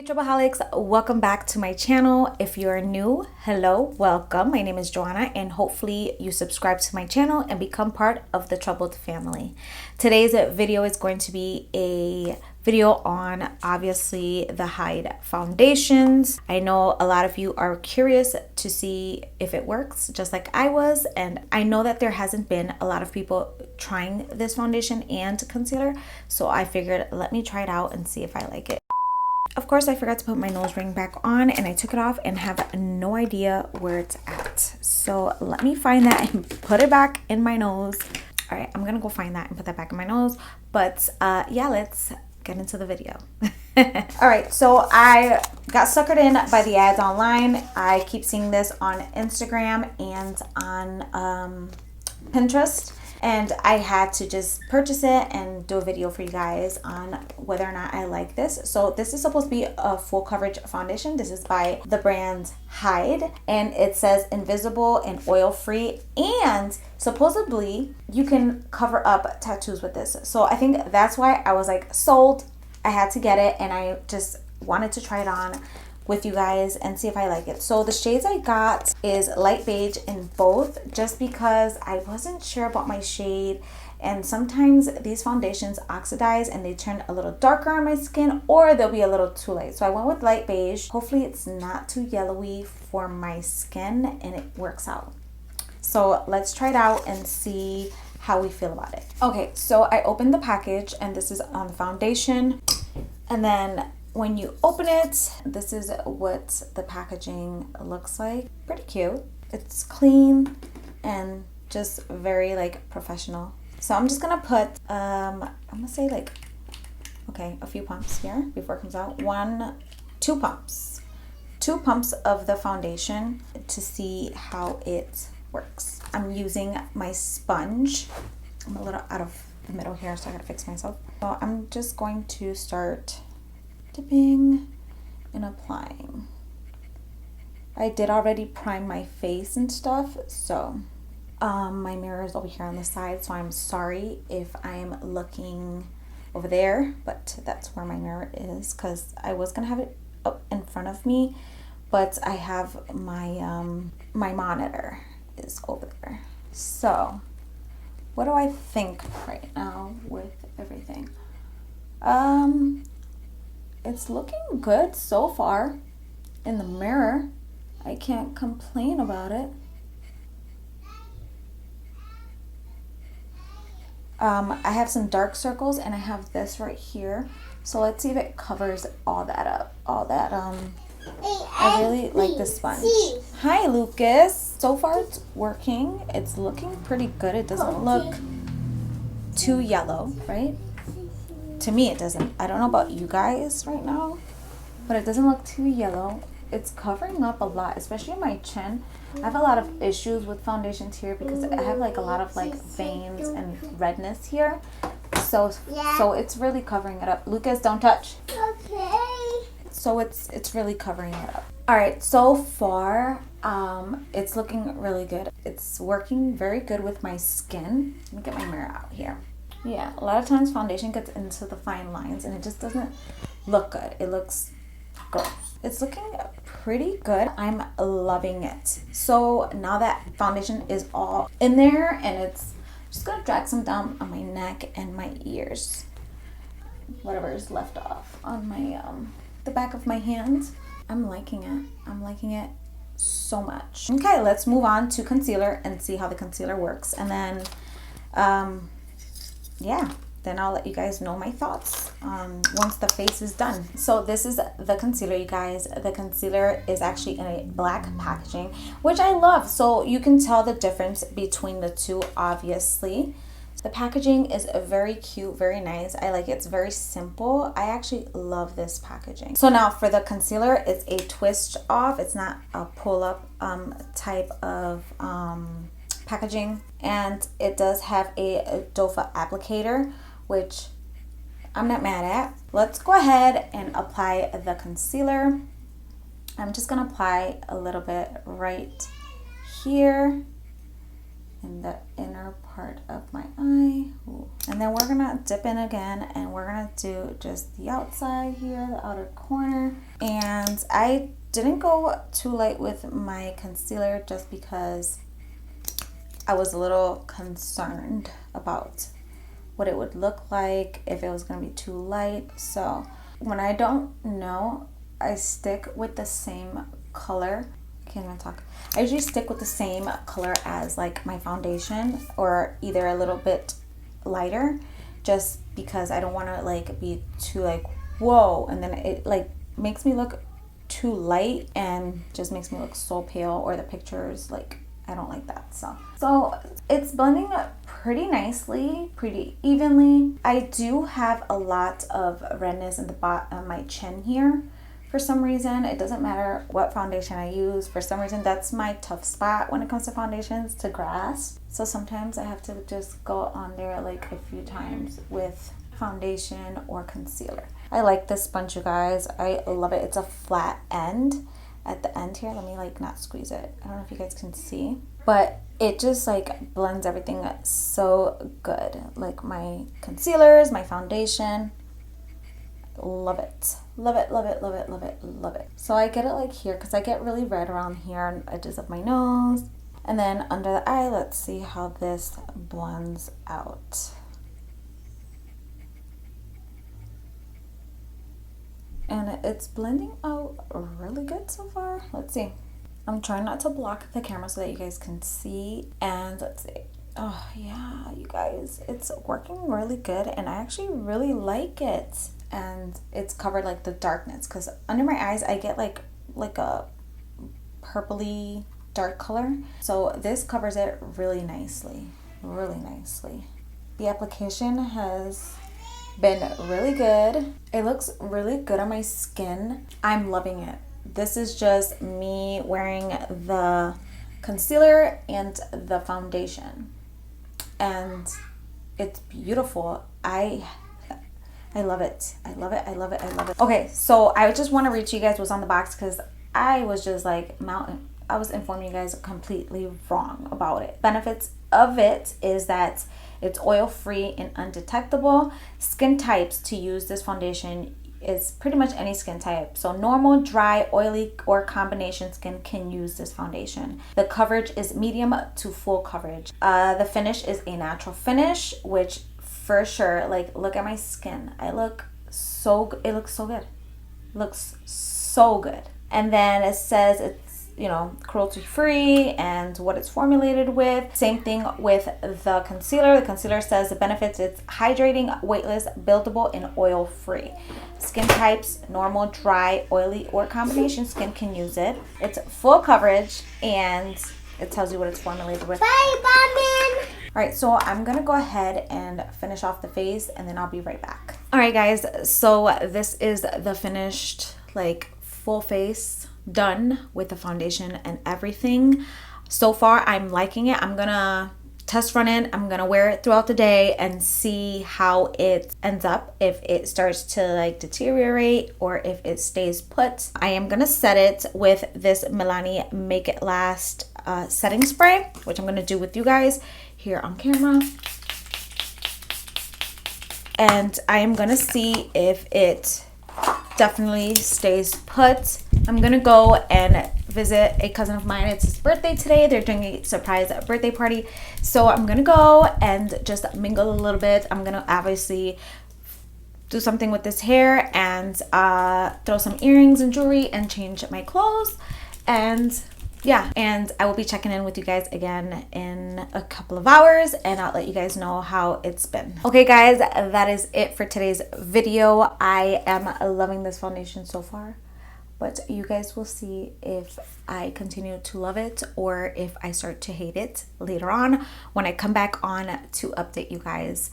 Hey Troubleholics, welcome back to my channel. If you're new, hello, welcome. My name is Joanna and hopefully you subscribe to my channel and become part of the Troubled family. Today's video is going to be a video on obviously the Hide foundations. I know a lot of you are curious to see if it works just like I was, and I know that there hasn't been a lot of people trying this foundation and concealer, so I figured let me try it out and see if I like it. Of course, I forgot to put my nose ring back on and I took it off and have no idea where it's at. So let me find that and put it back in my nose. All right, I'm gonna go find that and put that back in my nose. But yeah, let's get into the video. All right, so I got suckered in by the ads online. I keep seeing this on Instagram and on Pinterest. And I had to just purchase it and do a video for you guys on whether or not I like this. So this is supposed to be a full coverage foundation. This is by the brand Hide. And it says invisible and oil free. And supposedly you can cover up tattoos with this. So I think that's why I was like sold. I had to get it and I just wanted to try it on with you guys and see if I like it. So the shades I got is light beige in both, just because I wasn't sure about my shade, and sometimes these foundations oxidize and they turn a little darker on my skin, or they'll be a little too light. So I went with light beige. Hopefully it's not too yellowy for my skin and it works out. So let's try it out and see how we feel about it. Okay, so I opened the package and this is on the foundation, and then when you open it, this is what the packaging looks like. Pretty cute. It's clean and just very like professional. So I'm just gonna put, I'm gonna say like, okay, a few pumps here before it comes out. Two pumps of the foundation to see how it works. I'm using my sponge. I'm a little out of the middle here, so I gotta fix myself. So I'm just going to start dipping and applying. I did already prime my face and stuff, so my mirror is over here on the side, so I'm sorry if I'm looking over there, but that's where my mirror is, because I was gonna have it up in front of me, but I have my my monitor is over there. So what do I think right now with everything? It's looking good so far in the mirror. I can't complain about it. I have some dark circles and I have this right here. So let's see if it covers all that up. I really like this sponge. Hi, Lucas. So far it's working. It's looking pretty good. It doesn't look too yellow, right? To me, it doesn't. I don't know about you guys right now, but it doesn't look too yellow. It's covering up a lot, especially my chin. I have a lot of issues with foundations here because I have like a lot of like veins and redness here. So it's really covering it up. Lucas, don't touch. Okay. So it's really covering it up. All right, so far, it's looking really good. It's working very good with my skin. Let me get my mirror out here. Yeah, a lot of times foundation gets into the fine lines and it just doesn't look good. It looks gross. It's looking pretty good. I'm loving it. So now that foundation is all in there, and it's just gonna drag some down on my neck and my ears. Whatever is left off on my the back of my hands. I'm liking it. I'm liking it so much. Okay, let's move on to concealer and see how the concealer works. And then yeah, then I'll let you guys know my thoughts once the face is done. So this is the concealer, you guys. The concealer is actually in a black packaging, which I love. So you can tell the difference between the two, obviously. The packaging is very cute, very nice. I like it. It's very simple. I actually love this packaging. So now for the concealer, it's a twist off. It's not a pull up type of packaging, and it does have a doe foot applicator, which I'm not mad at. Let's go ahead and apply the concealer. I'm just gonna apply a little bit right here in the inner part of my eye. Ooh. And then we're gonna dip in again, and we're gonna do just the outside here, the outer corner. And I didn't go too light with my concealer just because I was a little concerned about what it would look like if it was gonna be too light. So when I don't know, I stick with the same color. Can't even talk. I usually stick with the same color as like my foundation, or either a little bit lighter, just because I don't want to like be too like whoa, and then it like makes me look too light and just makes me look so pale, or the pictures like I don't like that. So it's blending up pretty nicely, pretty evenly. I do have a lot of redness in the bottom of my chin here. For some reason, it doesn't matter what foundation I use. For some reason, that's my tough spot when it comes to foundations, to grasp. So sometimes I have to just go on there like a few times with foundation or concealer. I like this sponge, you guys. I love it. It's a flat end at the end here. Let me like not squeeze it. I don't know if you guys can see, but it just like blends everything so good. Like my concealers, my foundation. Love it. Love it, love it, love it, love it, love it. So I get it like here because I get really red around here on the edges of my nose. And then under the eye, let's see how this blends out. And it's blending out really good so far. Let's see. I'm trying not to block the camera so that you guys can see. And let's see. Oh yeah, you guys, it's working really good, and I actually really like it. And it's covered like the darkness, because under my eyes I get like a purpley dark color. So this covers it really nicely, really nicely. The application has been really good. It looks really good on my skin. I'm loving it. This is just me wearing the concealer and the foundation, and it's beautiful. I love it. I love it. I love it. I love it. Okay, so I just want to read to you guys what's on the box, because I was just like I was informing you guys completely wrong about it. Benefits of it is that it's oil-free and undetectable. Skin types to use this foundation is pretty much any skin type. So normal, dry, oily, or combination skin can use this foundation. The coverage is medium to full coverage. The finish is a natural finish, which for sure, like, look at my skin. It looks so good. It looks so good. And then it says it's, you know, cruelty free and what it's formulated with. Same thing with the concealer. The concealer says the benefits: it's hydrating, weightless, buildable, and oil free. Skin types: normal, dry, oily, or combination skin can use it. It's full coverage, and it tells you what it's formulated with. Bye, Batman. All right, so I'm gonna go ahead and finish off the face, and then I'll be right back. All right, guys, so this is the finished, like, full face, done with the foundation and everything. So far, I'm liking it. I'm gonna test run it. I'm gonna wear it throughout the day and see how it ends up, if it starts to like deteriorate or if it stays put. I am gonna set it with this Milani Make It Last setting spray, which I'm gonna do with you guys here on camera. And I am gonna see if it definitely stays put. I'm gonna go and visit a cousin of mine. It's his birthday today. They're doing a surprise birthday party. So I'm gonna go and just mingle a little bit. I'm gonna obviously do something with this hair and throw some earrings and jewelry and change my clothes. And yeah, and I will be checking in with you guys again in a couple of hours, and I'll let you guys know how it's been. Okay guys, that is it for today's video. I am loving this foundation so far, but you guys will see if I continue to love it or if I start to hate it later on when I come back on to update you guys.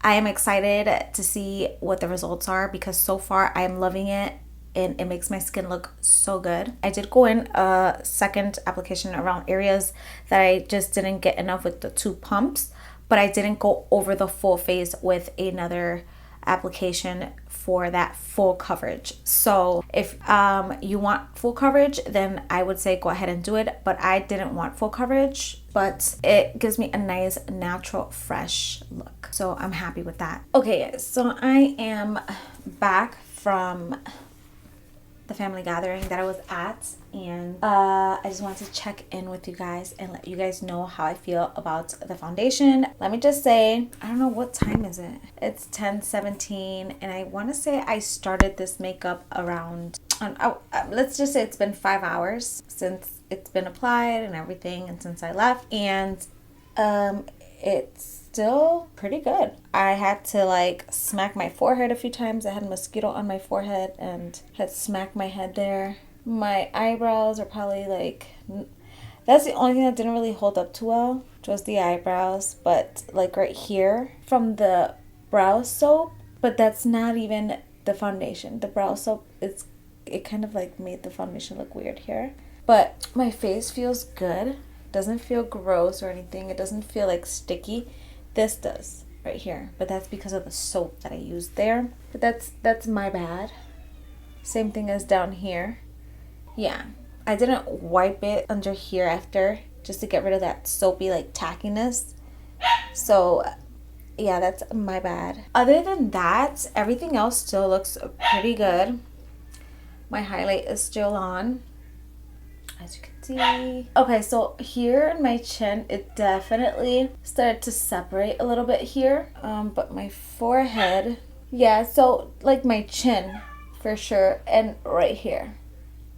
I am excited to see what the results are, because so far I am loving it and it makes my skin look so good. I did go in a second application around areas that I just didn't get enough with the 2 pumps, but I didn't go over the full face with another application for that full coverage. So if you want full coverage, then I would say go ahead and do it, but I didn't want full coverage, but it gives me a nice natural fresh look, so I'm happy with that. Okay, so I am back from the family gathering that I was at, and I just wanted to check in with you guys and let you guys know how I feel about the foundation. Let me just say, I don't know, what time is it? It's 10:17, and I want to say I started this makeup around let's just say it's been 5 hours since it's been applied and everything, and since I left, and it's still pretty good. I had to like smack my forehead a few times. I had a mosquito on my forehead and had smacked my head there. My eyebrows are probably like, that's the only thing that didn't really hold up too well, was the eyebrows, but like right here from the brow soap, but that's not even the foundation. The brow soap, it kind of like made the foundation look weird here, but my face feels good. Doesn't feel gross or anything. It doesn't feel like sticky. This does right here, but that's because of the soap that I used there. But that's my bad. Same thing as down here. Yeah, I didn't wipe it under here after, just to get rid of that soapy like tackiness. So yeah, that's my bad. Other than that, everything else still looks pretty good. My highlight is still on, as you can see. Okay, so here in my chin, it definitely started to separate a little bit here, but my forehead, yeah, so like my chin for sure, and right here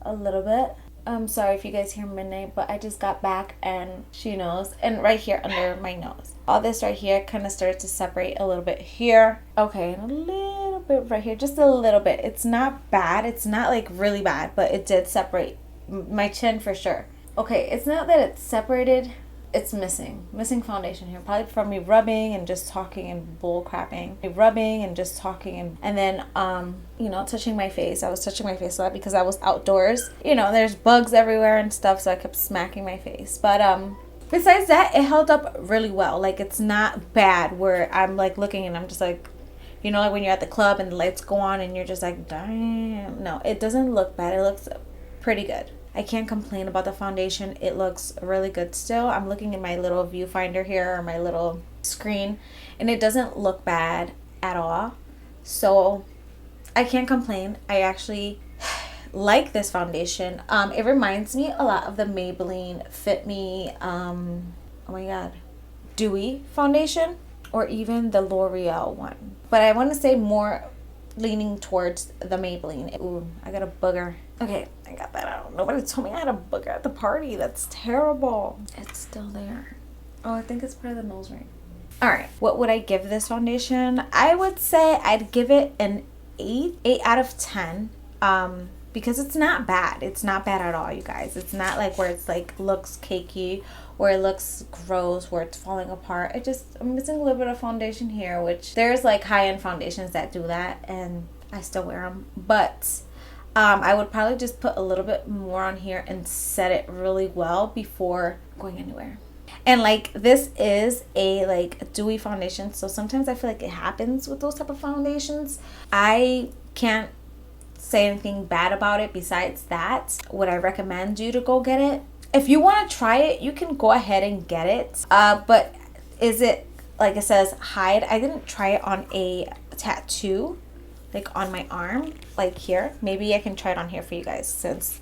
a little bit. I'm sorry if you guys hear midnight, but I just got back and she knows. And right here under my nose, all this right here kind of started to separate a little bit here. Okay, and a little bit right here, just a little bit. It's not bad, it's not like really bad, but it did separate my chin for sure. Okay, it's not that it's separated, it's missing foundation here, probably from me rubbing and just talking and bull crapping, and then you know, touching my face. I was touching my face a lot because I was outdoors, you know, there's bugs everywhere and stuff, so I kept smacking my face. But besides that, it held up really well. Like, it's not bad where I'm like looking and I'm just like, you know, like when you're at the club and the lights go on and you're just like, damn. No, it doesn't look bad. It looks pretty good. I can't complain about the foundation. It looks really good still. I'm looking at my little viewfinder here, or my little screen, and it doesn't look bad at all. So I can't complain. I actually like this foundation. It reminds me a lot of the Maybelline Fit Me, oh my god, Dewy foundation, or even the L'Oreal one. But I want to say more leaning towards the Maybelline. Ooh, I got a booger. Okay, I got that out. Nobody told me I had a booger at the party. That's terrible. It's still there. Oh, I think it's part of the nose ring. Alright, what would I give this foundation? I would say I'd give it an 8 out of 10. Because it's not bad. It's not bad at all, you guys. It's not like where it's like looks cakey, or it looks gross, where it's falling apart. I'm missing a little bit of foundation here, which there's like high-end foundations that do that, and I still wear them. But I would probably just put a little bit more on here and set it really well before going anywhere. And like, this is a like dewy foundation, so sometimes I feel like it happens with those type of foundations. I can't say anything bad about it besides that. Would I recommend you to go get it? If you want to try it, you can go ahead and get it. But is it, like it says, hide? I didn't try it on a tattoo, like on my arm, like here. Maybe I can try it on here for you guys, since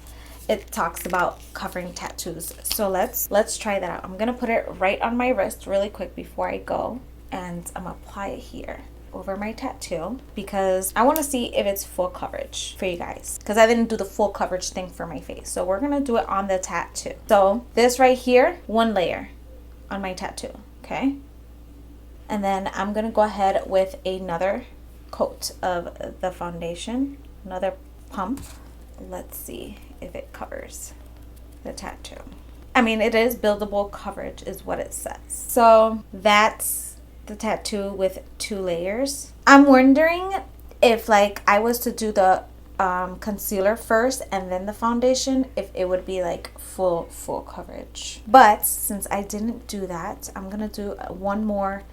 it talks about covering tattoos. So let's try that out. I'm gonna put it right on my wrist really quick before I go, and I'm gonna apply it here over my tattoo, because I want to see if it's full coverage for you guys, because I didn't do the full coverage thing for my face. So we're gonna do it on the tattoo. So this right here, one layer on my tattoo, okay? And then I'm gonna go ahead with another coat of the foundation, another pump. Let's see if it covers the tattoo. I mean, it is buildable coverage is what it says. So that's the tattoo with 2 layers. I'm wondering if like I was to do the concealer first and then the foundation, if it would be like full coverage. But since I didn't do that, I'm gonna do one more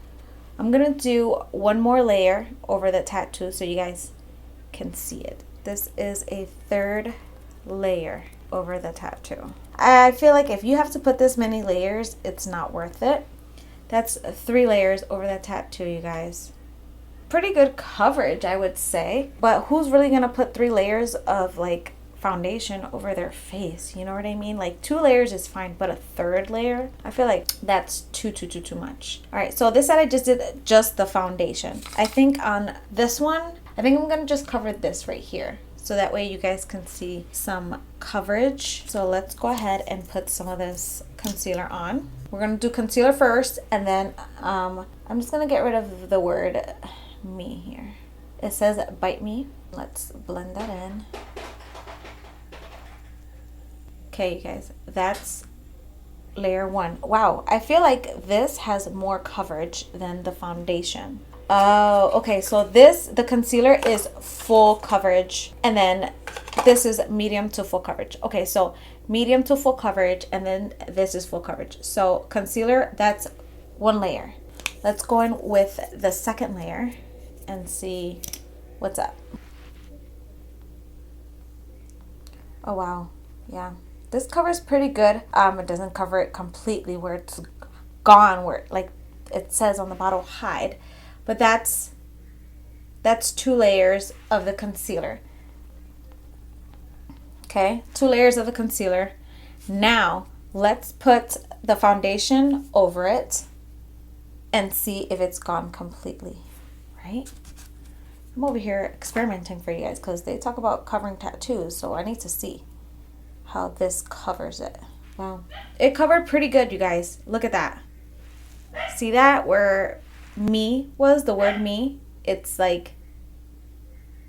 I'm gonna do one more layer over the tattoo so you guys can see it. This is a third layer over the tattoo. I feel like if you have to put this many layers, it's not worth it. That's 3 layers over the tattoo, you guys. Pretty good coverage, I would say. But who's really gonna put 3 layers of like foundation over their face? You know what I mean? Like 2 layers is fine, but a third layer, I feel like that's too much. All right, so this side I just did just the foundation. I think on this one, I think I'm gonna just cover this right here, so that way you guys can see some coverage. So let's go ahead and put some of this concealer on. We're gonna do concealer first, and then I'm just gonna get rid of the word me here. It says bite me. Let's blend that in. Okay, you guys, that's layer 1. Wow, I feel like this has more coverage than the foundation. Oh, okay, so the concealer is full coverage, and then this is medium to full coverage. Okay, so medium to full coverage, and then this is full coverage. So concealer, that's 1 layer. Let's go in with the second layer and see what's up. Oh, wow, yeah. This covers pretty good. It doesn't cover it completely where it's gone, where like it says on the bottle hide, but that's 2 layers of the concealer. Okay, 2 layers of the concealer. Now let's put the foundation over it and see if it's gone completely, right? I'm over here experimenting for you guys because they talk about covering tattoos, so I need to see how this covers it. Wow, it covered pretty good, you guys. Look at that. See that where me was, the word me? It's like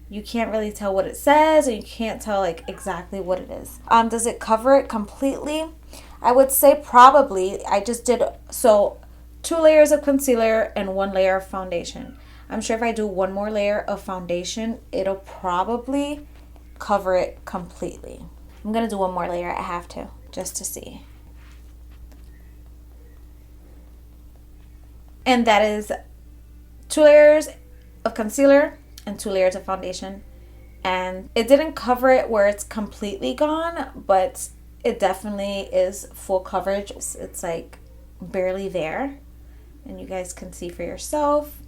you can't really tell what it says, and you can't tell like exactly what it is. Does it cover it completely? I would say probably. I just did, so 2 layers of concealer and 1 layer of foundation. I'm sure if I do 1 more layer of foundation, it'll probably cover it completely. I'm gonna do 1 more layer. I have to, just to see. And that is 2 layers of concealer and 2 layers of foundation. And it didn't cover it where it's completely gone, but it definitely is full coverage. It's like barely there, and you guys can see for yourself.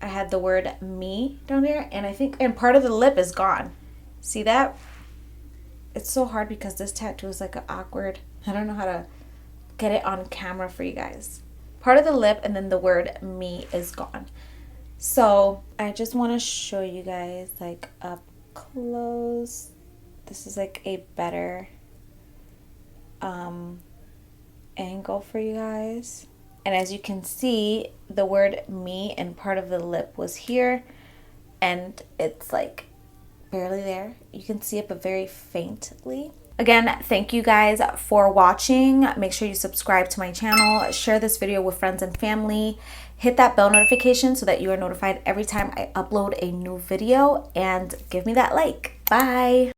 I had the word me down there, and I think, and part of the lip is gone. See that? It's so hard because this tattoo is like an awkward, I don't know how to get it on camera for you guys. Part of the lip, and then the word me is gone. So I just want to show you guys like up close. This is like a better angle for you guys. And as you can see, the word me and part of the lip was here, and it's like barely there. You can see it, but very faintly. Again, thank you guys for watching. Make sure you subscribe to my channel, share this video with friends and family, hit that bell notification so that you are notified every time I upload a new video, and give me that like. Bye.